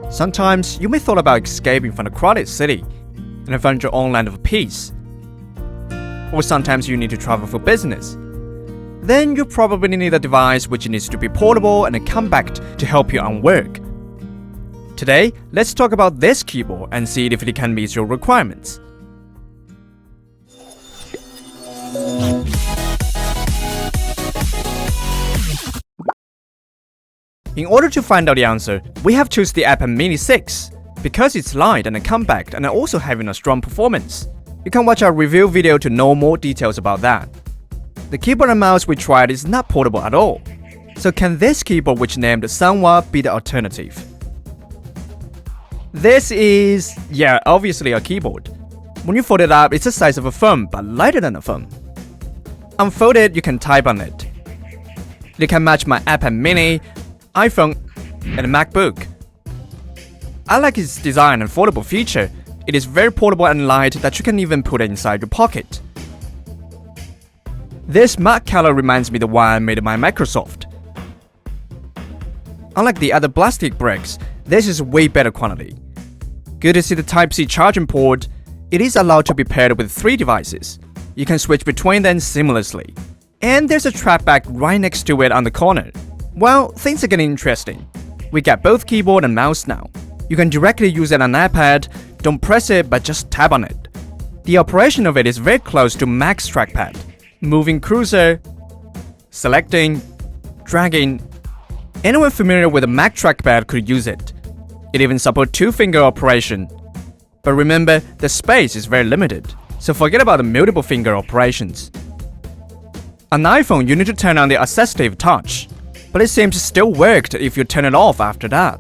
Sometimes you may thought about escaping from the crowded city and find your own land of peace. Or sometimes you need to travel for business. Then you probably need a device which needs to be portable and compact to help you on work. Today, let's talk about this keyboard and see if it can meet your requirements. In order to find out the answer, we have chosen the iPad Mini 6 because it's light and compact and also having a strong performance. You can watch our review video to know more details about that. The keyboard and mouse we tried is not portable at all. So can this keyboard, which named Sanwa, be the alternative? This is, obviously a keyboard. When you fold it up, it's the size of a phone but lighter than a phone. Unfolded, you can type on it. It can match my iPad Mini, iPhone, and MacBook. I like its design and foldable feature. It is very portable and light that you can even put it inside your pocket. This matte color reminds me of the one made by Microsoft. Unlike the other plastic bricks, this is way better quality. Good to see the Type-C charging port. It is allowed to be paired with 3 devices. You can switch between them seamlessly. And there's a trackpad right next to it on the corner. Well, things are getting interesting. We got both keyboard and mouse now. You can directly use it on iPad. Don't press it, but just tap on it. The operation of it is very close to Mac's trackpad. Moving cursor, selecting, dragging. Anyone familiar with a Mac trackpad could use it. It even supports 2-finger operation. But remember, the space is very limited, so forget about the multiple finger operations. On iPhone, you need to turn on the assistive touch, but it seems still worked if you turn it off after that.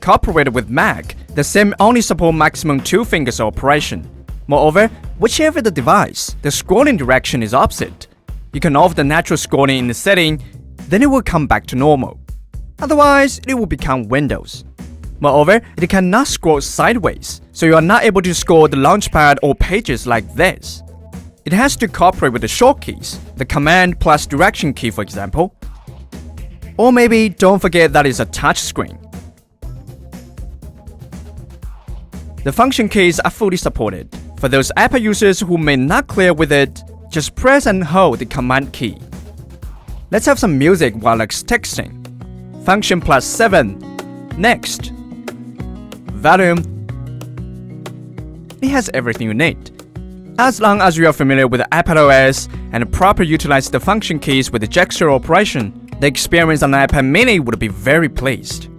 Cooperated with Mac, the same only support maximum 2 fingers operation. Moreover, whichever the device, the scrolling direction is opposite. You can off the natural scrolling in the setting, then it will come back to normal. Otherwise, it will become Windows. Moreover, it cannot scroll sideways, so you are not able to scroll the launchpad or pages like this. It has to cooperate with the short keys, the command plus direction key for example. Or maybe don't forget that it's a touch screen. The function keys are fully supported. For those iPad users who may not clear with it, just press and hold the command key. Let's have some music while texting. Function +7. Next. Volume. It has everything you need. As long as you are familiar with iPad OS and properly utilize the function keys with the gesture operation, the experience on the iPad Mini would be very pleased.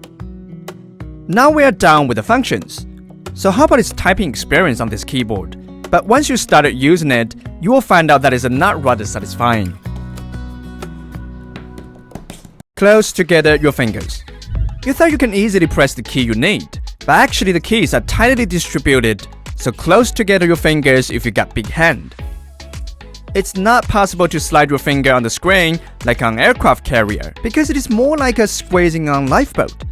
Now we are done with the functions. So how about its typing experience on this keyboard? But once you started using it, you will find out that it's not rather satisfying. Close together your fingers. You thought you can easily press the key you need, but actually the keys are tightly distributed, so close together your fingers if you got big hand. It's not possible to slide your finger on the screen like on aircraft carrier, because it is more like a squeezing on lifeboat.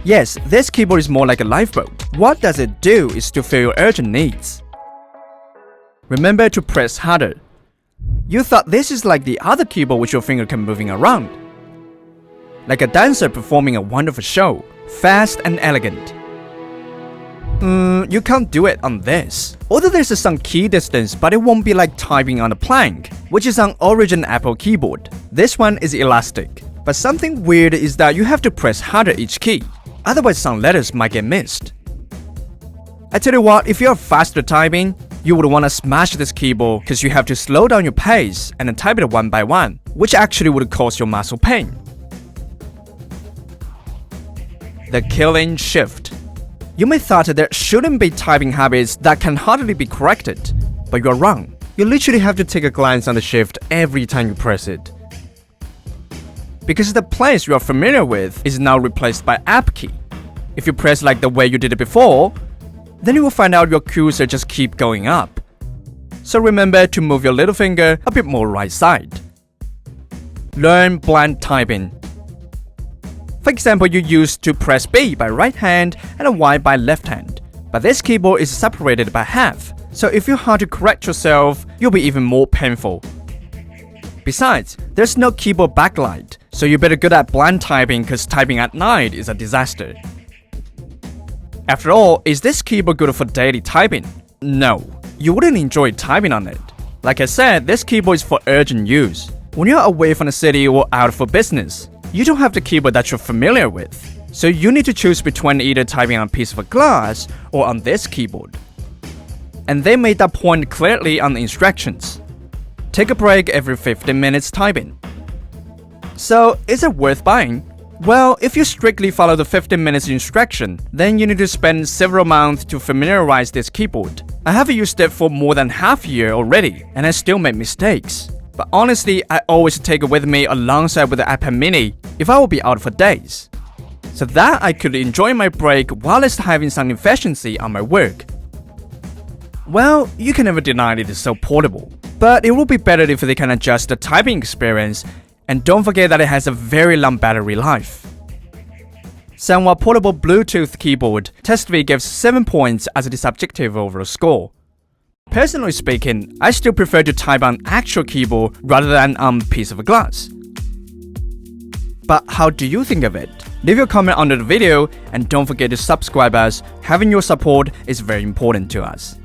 Yes, this keyboard is more like a lifeboat. What does it do is to fill your urgent needs. Remember to press harder. You thought this is like the other keyboard which your finger can moving around. Like a dancer performing a wonderful show, fast and elegant. You can't do it on this. Although there's some key distance, but it won't be like typing on a plank, which is on Origin Apple keyboard. This one is elastic. But something weird is that you have to press harder each key. Otherwise some letters might get missed. I tell you what, if you're faster typing, you would want to smash this keyboard because you have to slow down your pace and then type it one by one, which actually would cause your muscle pain. The killing shift. You may thought there shouldn't be typing habits that can hardly be corrected, but you're wrong. You literally have to take a glance on the shift every time you press it. Because the place you are familiar with is now replaced by App key. If you press like the way you did it before, then you will find out your cursor just keep going up. So remember to move your little finger a bit more right side. Learn blind typing. For example, you used to press B by right hand and Y by left hand. But this keyboard is separated by half, so if you have to correct yourself, you'll be even more painful. Besides, there's no keyboard backlight, so you better good at blind typing because typing at night is a disaster. After all, is this keyboard good for daily typing? No, you wouldn't enjoy typing on it. Like I said, this keyboard is for urgent use. When you're away from the city or out for business, you don't have the keyboard that you're familiar with. So you need to choose between either typing on a piece of glass or on this keyboard. And they made that point clearly on the instructions. Take a break every 15 minutes typing. So, is it worth buying? Well, if you strictly follow the 15 minutes instruction, then you need to spend several months to familiarize this keyboard. I have used it for more than half a year already, and I still make mistakes. But honestly, I always take it with me alongside with the iPad mini if I will be out for days, so that I could enjoy my break whilst having some efficiency on my work. Well, you can never deny it is so portable, but it will be better if they can adjust the typing experience, and don't forget that it has a very long battery life. Sanwa Portable Bluetooth Keyboard, TestV gives 7 points as the subjective overall score. Personally speaking, I still prefer to type on actual keyboard rather than on a piece of glass. But how do you think of it? Leave your comment under the video and don't forget to subscribe us. Having your support is very important to us.